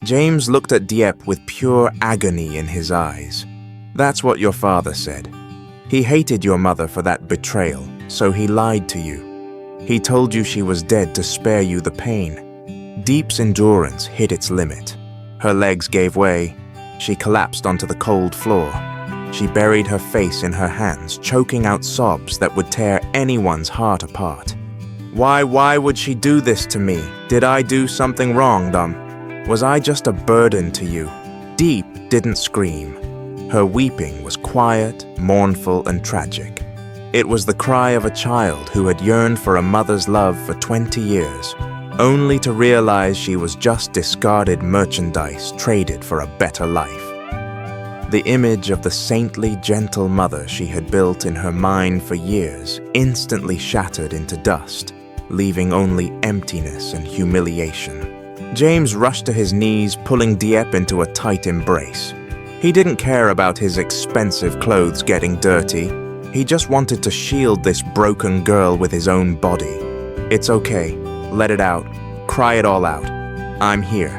James looked at Diep with pure agony in his eyes. "That's what your father said. He hated your mother for that betrayal, so he lied to you. He told you she was dead to spare you the pain." Diep's endurance hit its limit. Her legs gave way. She collapsed onto the cold floor. She buried her face in her hands, choking out sobs that would tear anyone's heart apart. Why would she do this to me? Did I do something wrong, Dom? Was I just a burden to you? Diep didn't scream. Her weeping was quiet, mournful, and tragic. It was the cry of a child who had yearned for a mother's love for 20 years, only to realize she was just discarded merchandise traded for a better life. The image of the saintly, gentle mother she had built in her mind for years instantly shattered into dust, leaving only emptiness and humiliation. James rushed to his knees, pulling Diep into a tight embrace. He didn't care about his expensive clothes getting dirty. He just wanted to shield this broken girl with his own body. "It's okay. Let it out. Cry it all out. I'm here.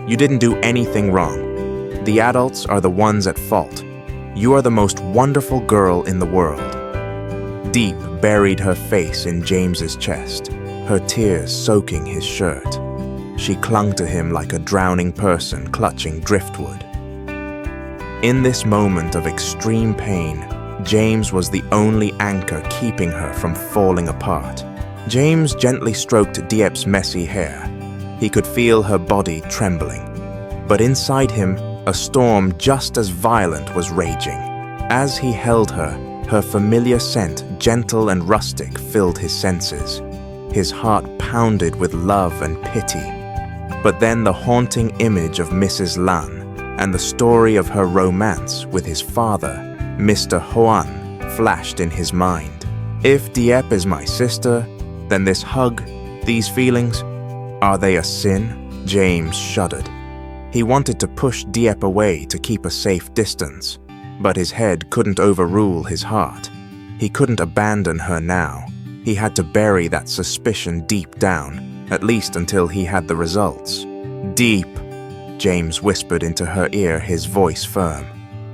You didn't do anything wrong. The adults are the ones at fault. You are the most wonderful girl in the world." Diep buried her face in James's chest, her tears soaking his shirt. She clung to him like a drowning person clutching driftwood. In this moment of extreme pain, James was the only anchor keeping her from falling apart. James gently stroked Diep's messy hair. He could feel her body trembling. But inside him, a storm just as violent was raging. As he held her, her familiar scent, gentle and rustic, filled his senses. His heart pounded with love and pity. But then the haunting image of Mrs. Lan and the story of her romance with his father, Mr. Hoan, flashed in his mind. If Diep is my sister, then this hug, these feelings, are they a sin? James shuddered. He wanted to push Diep away to keep a safe distance, but his head couldn't overrule his heart. He couldn't abandon her now. He had to bury that suspicion deep down, at least until he had the results. "Diep," James whispered into her ear, his voice firm.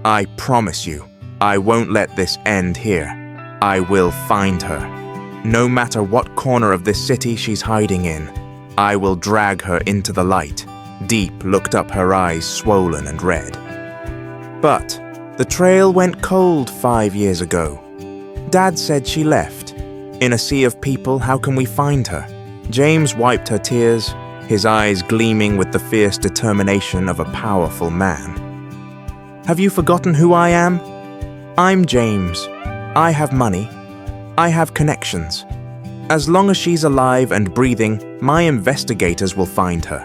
"I promise you, I won't let this end here. I will find her. No matter what corner of this city she's hiding in, I will drag her into the light." Diep looked up, her eyes swollen and red. "But the trail went cold 5 years ago. Dad said she left. In a sea of people, how can we find her?" James wiped her tears, his eyes gleaming with the fierce determination of a powerful man. "Have you forgotten who I am? I'm James. I have money. I have connections. As long as she's alive and breathing, my investigators will find her.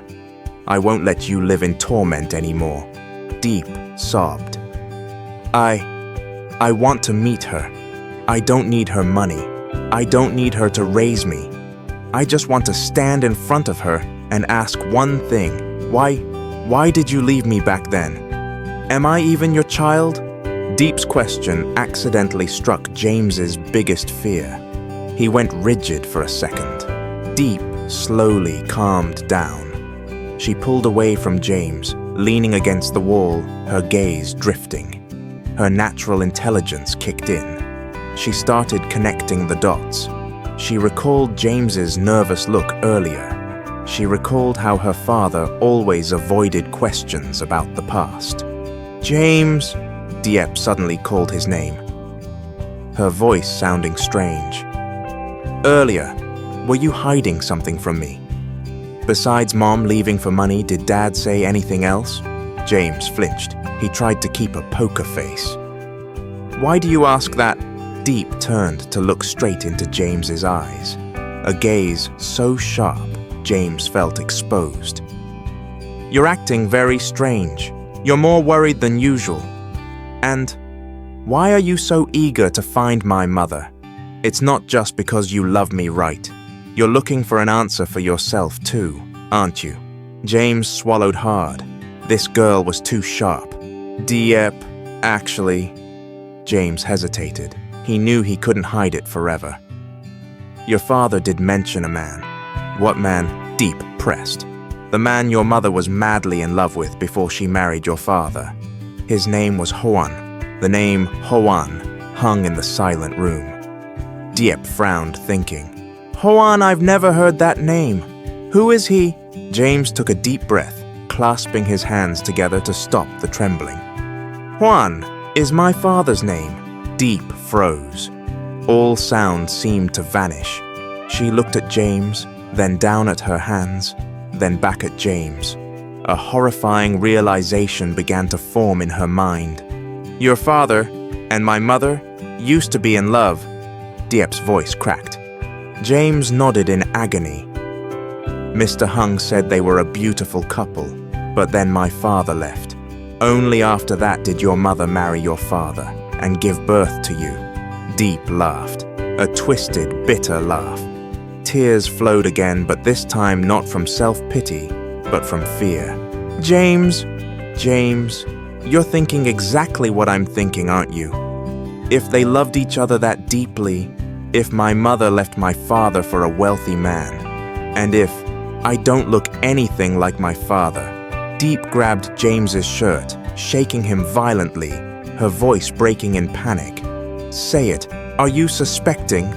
I won't let you live in torment anymore." Diep sobbed. I want to meet her. I don't need her money. I don't need her to raise me. I just want to stand in front of her and ask one thing. Why did you leave me back then? Am I even your child?" Diep's question accidentally struck James's biggest fear. He went rigid for a second. Diep slowly calmed down. She pulled away from James, leaning against the wall, her gaze drifting. Her natural intelligence kicked in. She started connecting the dots. She recalled James's nervous look earlier. She recalled how her father always avoided questions about the past. "James," Diep suddenly called his name, her voice sounding strange. "Earlier, were you hiding something from me? Besides Mom leaving for money, did Dad say anything else?" James flinched. He tried to keep a poker face. "Why do you ask that?" Diep turned to look straight into James's eyes, a gaze so sharp James felt exposed. "You're acting very strange. You're more worried than usual. And why are you so eager to find my mother? It's not just because you love me, right? You're looking for an answer for yourself too, aren't you?" James swallowed hard. This girl was too sharp. "Diep, actually..." James hesitated. He knew he couldn't hide it forever. "Your father did mention a man." "What man?" Diep pressed. The man your mother was madly in love with before she married your father. His name was Hoan. The name Hoan hung in the silent room. Diep frowned, thinking, Hoan, I've never heard that name. Who is he? James took a deep breath, clasping his hands together to stop the trembling. Hoan is my father's name. Diep froze. All sound seemed to vanish. She looked at James, then down at her hands, then back at James. A horrifying realization began to form in her mind. Your father and my mother used to be in love. Diep's voice cracked. James nodded in agony. Mr. Hung said they were a beautiful couple, but then my father left. Only after that did your mother marry your father and give birth to you. Diep laughed, a twisted, bitter laugh. Tears flowed again, but this time not from self-pity, but from fear. James, you're thinking exactly what I'm thinking, aren't you? If they loved each other that deeply, if my mother left my father for a wealthy man, and if I don't look anything like my father. Diep grabbed James's shirt, shaking him violently, her voice breaking in panic. Say it, are you suspecting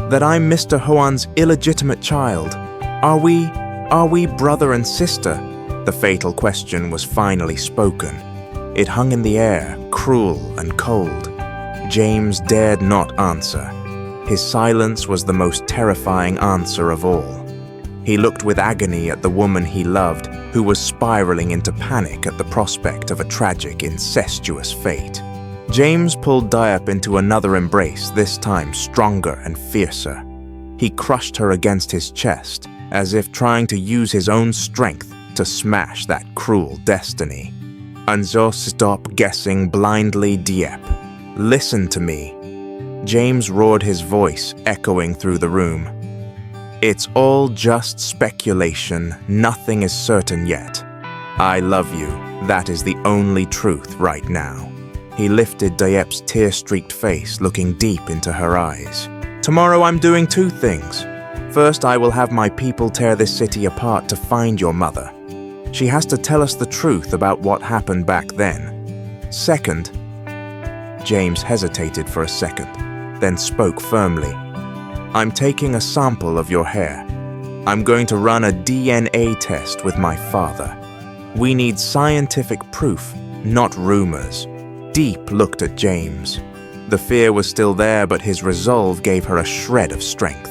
that I'm Mr. Hoan's illegitimate child? Are we brother and sister? The fatal question was finally spoken. It hung in the air, cruel and cold. James dared not answer. His silence was the most terrifying answer of all. He looked with agony at the woman he loved, who was spiraling into panic at the prospect of a tragic, incestuous fate. James pulled Diep into another embrace, this time stronger and fiercer. He crushed her against his chest, as if trying to use his own strength to smash that cruel destiny. Unzo, stop guessing blindly, Diep. Listen to me. James roared, his voice echoing through the room. It's all just speculation. Nothing is certain yet. I love you. That is the only truth right now. He lifted Diep's tear-streaked face, looking deep into her eyes. Tomorrow I'm doing two things. First, I will have my people tear this city apart to find your mother. She has to tell us the truth about what happened back then. Second, James hesitated for a second, then spoke firmly. I'm taking a sample of your hair. I'm going to run a DNA test with my father. We need scientific proof, not rumors. Diep looked at James. The fear was still there, but his resolve gave her a shred of strength.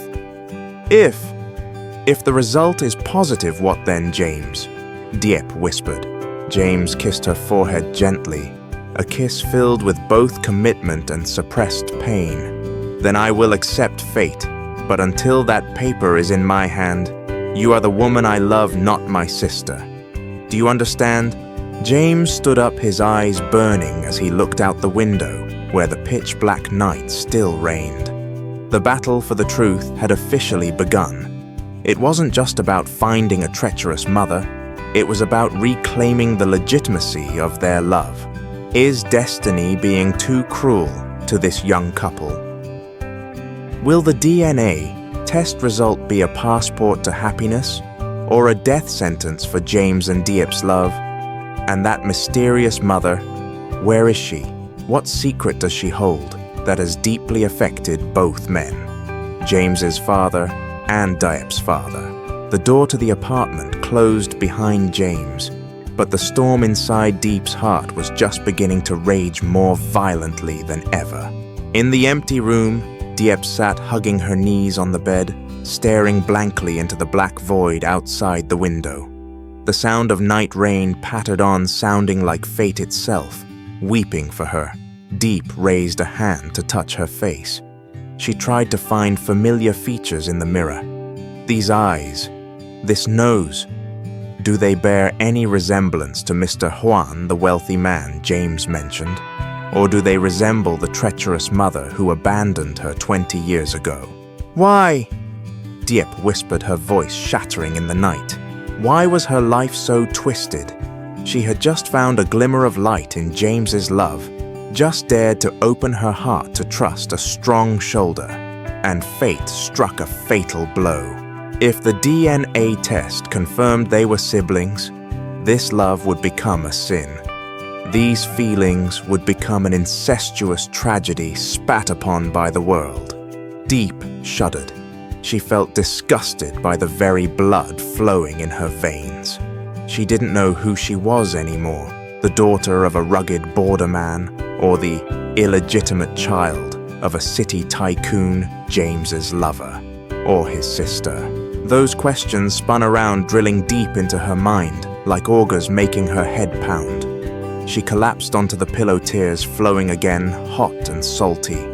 If the result is positive, what then, James? Diep whispered. James kissed her forehead gently, a kiss filled with both commitment and suppressed pain. Then I will accept fate, but until that paper is in my hand, you are the woman I love, not my sister. Do you understand? James stood up, his eyes burning as he looked out the window, where the pitch-black night still reigned. The battle for the truth had officially begun. It wasn't just about finding a treacherous mother, it was about reclaiming the legitimacy of their love. Is destiny being too cruel to this young couple? Will the DNA test result be a passport to happiness, or a death sentence for James and Diep's love? And that mysterious mother, where is she? What secret does she hold that has deeply affected both men? James's father and Diep's father. The door to the apartment closed behind James, but the storm inside Diep's heart was just beginning to rage more violently than ever. In the empty room, Diep sat hugging her knees on the bed, staring blankly into the black void outside the window. The sound of night rain pattered on, sounding like fate itself, weeping for her. Diep raised a hand to touch her face. She tried to find familiar features in the mirror. These eyes, this nose, do they bear any resemblance to Mr. Hoan, the wealthy man James mentioned? Or do they resemble the treacherous mother who abandoned her 20 years ago? Why? Diep whispered, her voice shattering in the night. Why was her life so twisted? She had just found a glimmer of light in James's love, just dared to open her heart to trust a strong shoulder, and fate struck a fatal blow. If the DNA test confirmed they were siblings, this love would become a sin. These feelings would become an incestuous tragedy spat upon by the world. Diep shuddered. She felt disgusted by the very blood flowing in her veins. She didn't know who she was anymore, the daughter of a rugged borderman or the illegitimate child of a city tycoon, James's lover, or his sister. Those questions spun around, drilling deep into her mind, like augers making her head pound. She collapsed onto the pillow, tears flowing again, hot and salty.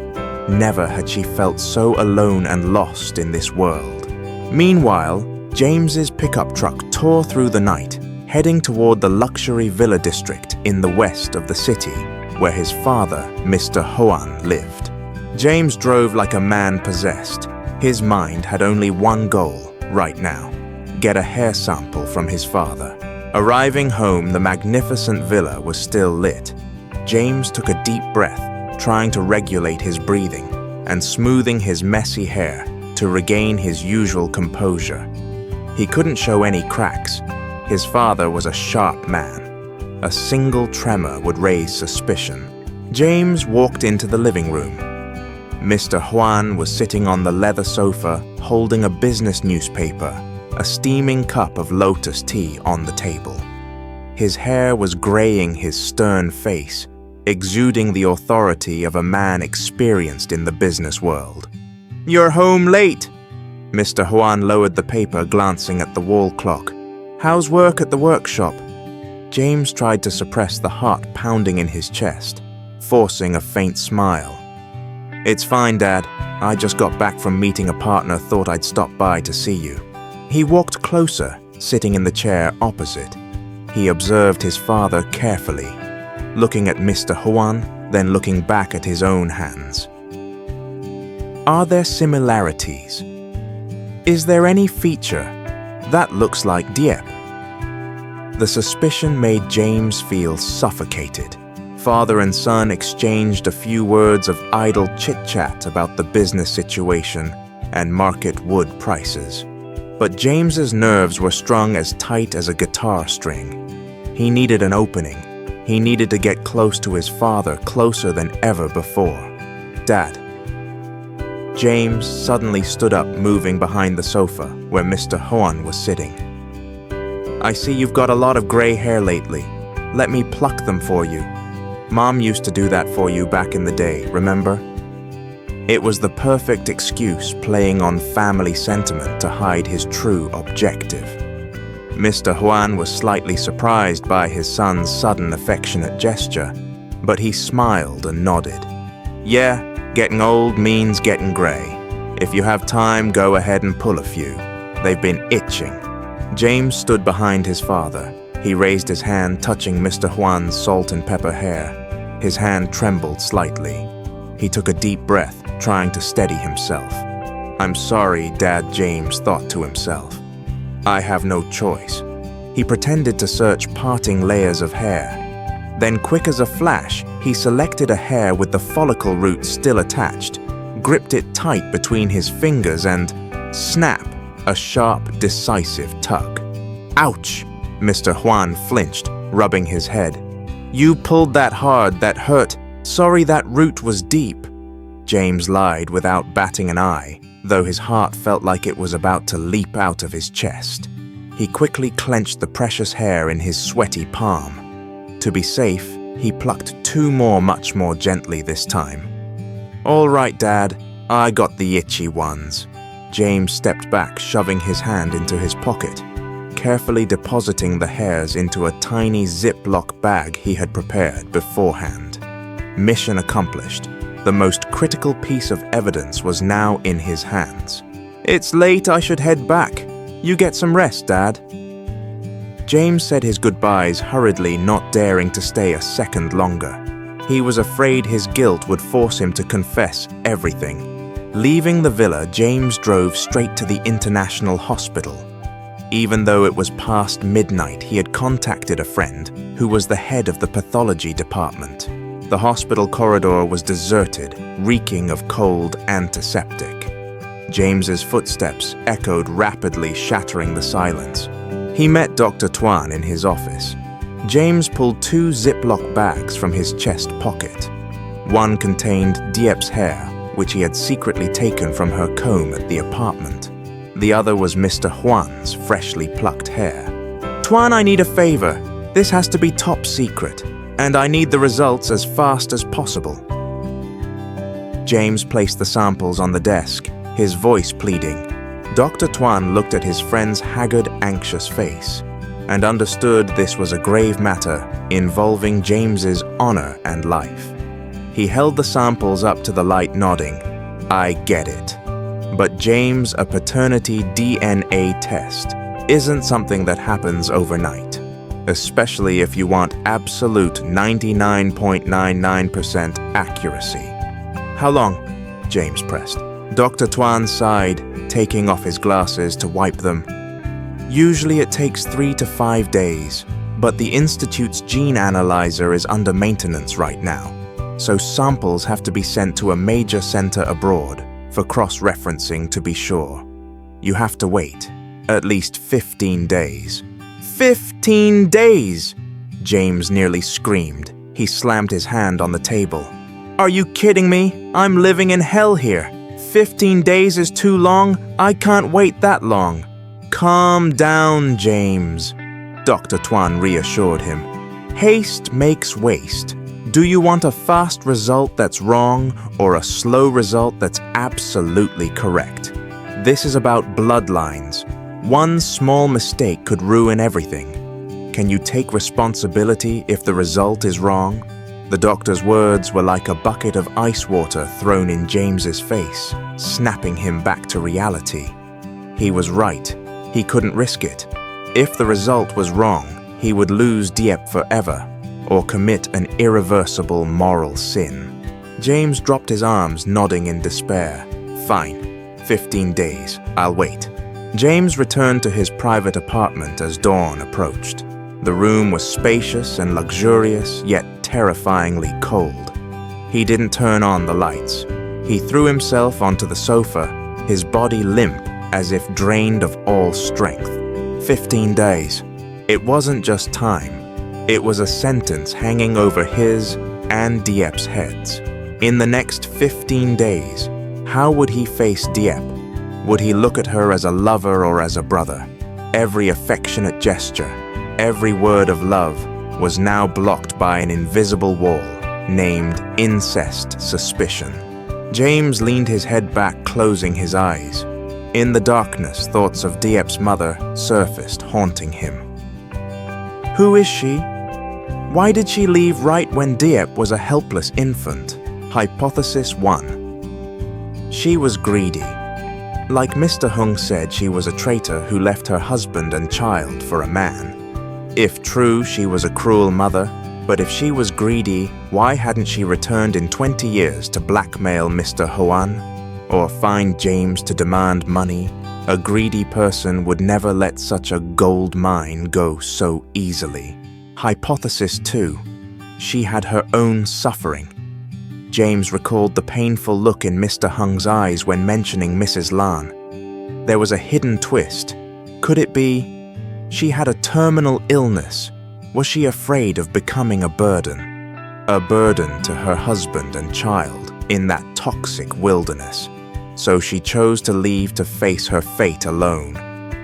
Never had she felt so alone and lost in this world. Meanwhile, James's pickup truck tore through the night, heading toward the luxury villa district in the west of the city, where his father, Mr. Hoan, lived. James drove like a man possessed. His mind had only one goal right now: get a hair sample from his father. Arriving home, the magnificent villa was still lit. James took a deep breath, trying to regulate his breathing and smoothing his messy hair to regain his usual composure. He couldn't show any cracks. His father was a sharp man. A single tremor would raise suspicion. James walked into the living room. Mr. Hoan was sitting on the leather sofa, holding a business newspaper, a steaming cup of lotus tea on the table. His hair was graying his stern face, exuding the authority of a man experienced in the business world. "You're home late." Mr. Hoan lowered the paper, glancing at the wall clock. "How's work at the workshop?" James tried to suppress the heart pounding in his chest, forcing a faint smile. "It's fine, Dad. I just got back from meeting a partner, thought I'd stop by to see you." He walked closer, sitting in the chair opposite. He observed his father carefully, looking at Mr. Hoan, then looking back at his own hands. Are there similarities? Is there any feature? That looks like Diep. The suspicion made James feel suffocated. Father and son exchanged a few words of idle chit-chat about the business situation and market wood prices. But James's nerves were strung as tight as a guitar string. He needed an opening. He needed to get close to his father, closer than ever before. "Dad." James suddenly stood up, moving behind the sofa where Mr. Hoan was sitting. "I see you've got a lot of gray hair lately. Let me pluck them for you. Mom used to do that for you back in the day, remember?" It was the perfect excuse, playing on family sentiment to hide his true objective. Mr. Hoan was slightly surprised by his son's sudden affectionate gesture, but he smiled and nodded. "Yeah, getting old means getting gray. If you have time, go ahead and pull a few. They've been itching." James stood behind his father. He raised his hand, touching Mr. Hoan's salt and pepper hair. His hand trembled slightly. He took a deep breath, trying to steady himself. "I'm sorry, Dad," James thought to himself. "I have no choice." He pretended to search parting layers of hair. Then, quick as a flash, he selected a hair with the follicle root still attached, gripped it tight between his fingers and, snap, a sharp, decisive tug. "Ouch!" Mr. Hoan flinched, rubbing his head. "You pulled that hard, that hurt. Sorry, that root was deep." James lied without batting an eye, though his heart felt like it was about to leap out of his chest. He quickly clenched the precious hair in his sweaty palm. To be safe, he plucked two more much more gently this time. "All right, Dad, I got the itchy ones." James stepped back, shoving his hand into his pocket, carefully depositing the hairs into a tiny Ziploc bag he had prepared beforehand. Mission accomplished. The most critical piece of evidence was now in his hands. "It's late, I should head back. You get some rest, Dad." James said his goodbyes hurriedly, not daring to stay a second longer. He was afraid his guilt would force him to confess everything. Leaving the villa, James drove straight to the international hospital. Even though it was past midnight, he had contacted a friend who was the head of the pathology department. The hospital corridor was deserted, reeking of cold antiseptic. James's footsteps echoed rapidly, shattering the silence. He met Dr. Tuan in his office. James pulled 2 Ziploc bags from his chest pocket. One contained Diep's hair, which he had secretly taken from her comb at the apartment. The other was Mr. Juan's freshly plucked hair. "Tuan, I need a favor. This has to be top secret, and I need the results as fast as possible." James placed the samples on the desk, his voice pleading. Dr. Tuan looked at his friend's haggard, anxious face and understood this was a grave matter involving James's honor and life. He held the samples up to the light, nodding, "I get it. But James, a paternity DNA test isn't something that happens overnight, especially if you want absolute 99.99% accuracy." "How long?" James pressed. Dr. Tuan sighed, taking off his glasses to wipe them. "Usually it takes 3 to 5 days, but the Institute's gene analyzer is under maintenance right now, so samples have to be sent to a major center abroad for cross-referencing to be sure. You have to wait at least 15 days. 15 days! James nearly screamed. He slammed his hand on the table. "Are you kidding me? I'm living in hell here. 15 days is too long. I can't wait that long." "Calm down, James," Dr. Tuan reassured him. "Haste makes waste. Do you want a fast result that's wrong or a slow result that's absolutely correct? This is about bloodlines. One small mistake could ruin everything. Can you take responsibility if the result is wrong?" The doctor's words were like a bucket of ice water thrown in James's face, snapping him back to reality. He was right. He couldn't risk it. If the result was wrong, he would lose Diep forever, or commit an irreversible moral sin. James dropped his arms, nodding in despair. "Fine. 15 days. I'll wait." James returned to his private apartment as dawn approached. The room was spacious and luxurious, yet terrifyingly cold. He didn't turn on the lights. He threw himself onto the sofa, his body limp as if drained of all strength. 15 days. It wasn't just time. It was a sentence hanging over his and Diep's heads. In the next 15 days, how would he face Diep? Would he look at her as a lover or as a brother? Every affectionate gesture, every word of love was now blocked by an invisible wall named incest suspicion. James leaned his head back, closing his eyes. In the darkness, thoughts of Diep's mother surfaced, haunting him. Who is she? Why did she leave right when Diep was a helpless infant? Hypothesis 1. She was greedy. Like Mr. Hung said, she was a traitor who left her husband and child for a man. If true, she was a cruel mother, but if she was greedy, why hadn't she returned in 20 years to blackmail Mr. Hoan? Or find James to demand money? A greedy person would never let such a gold mine go so easily. Hypothesis 2. She had her own suffering. James recalled the painful look in Mr. Hung's eyes when mentioning Mrs. Lan. There was a hidden twist. Could it be she had a terminal illness? Was she afraid of becoming a burden? A burden to her husband and child in that toxic wilderness. So she chose to leave to face her fate alone.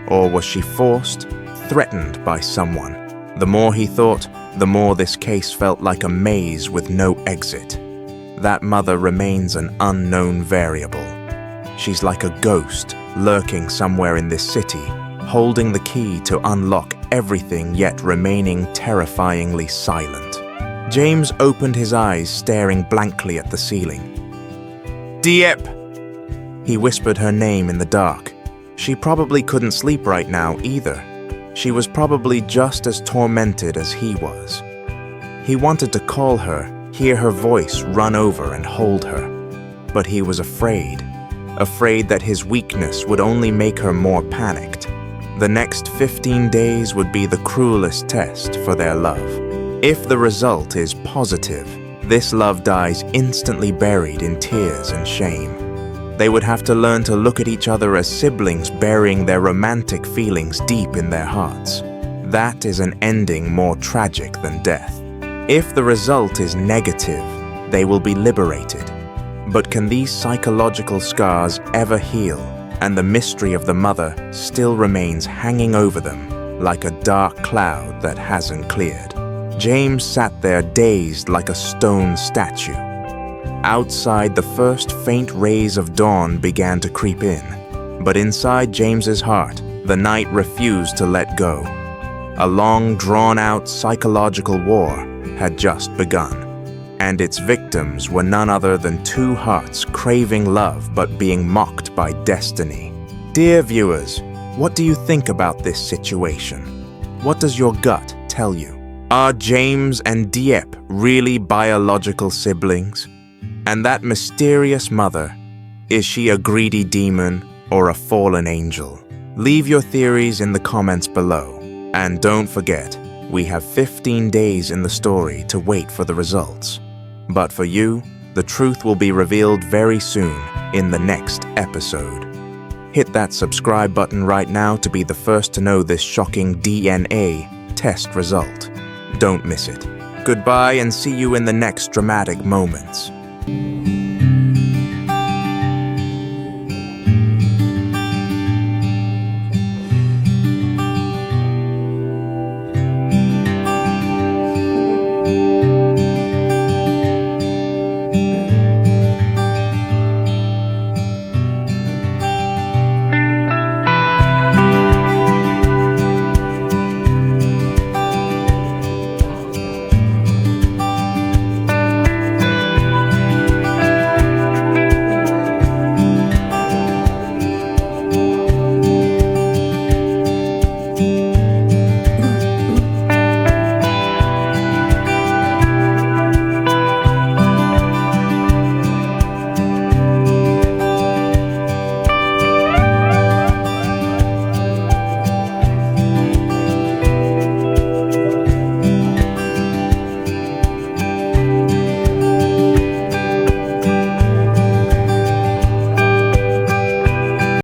Or was she forced, threatened by someone? The more he thought, the more this case felt like a maze with no exit. That mother remains an unknown variable. She's like a ghost lurking somewhere in this city, holding the key to unlock everything yet remaining terrifyingly silent. James opened his eyes, staring blankly at the ceiling. "Diep!" He whispered her name in the dark. She probably couldn't sleep right now either. She was probably just as tormented as he was. He wanted to call her, hear her voice run over and hold her. But he was afraid that his weakness would only make her more panicked. The next 15 days would be the cruelest test for their love. If the result is positive, this love dies instantly, buried in tears and shame. They would have to learn to look at each other as siblings burying their romantic feelings deep in their hearts. That is an ending more tragic than death. If the result is negative, they will be liberated. But can these psychological scars ever heal, and the mystery of the mother still remains hanging over them like a dark cloud that hasn't cleared? James sat there dazed like a stone statue. Outside, the first faint rays of dawn began to creep in, but inside James's heart, the night refused to let go. A long, drawn-out psychological war had just begun, and its victims were none other than two hearts craving love but being mocked by destiny. Dear viewers, what do you think about this situation? What does your gut tell you? Are James and Diep really biological siblings? And that mysterious mother, is she a greedy demon or a fallen angel? Leave your theories in the comments below. And don't forget, we have 15 days in the story to wait for the results. But for you, the truth will be revealed very soon in the next episode. Hit that subscribe button right now to be the first to know this shocking DNA test result. Don't miss it. Goodbye and see you in the next dramatic moments.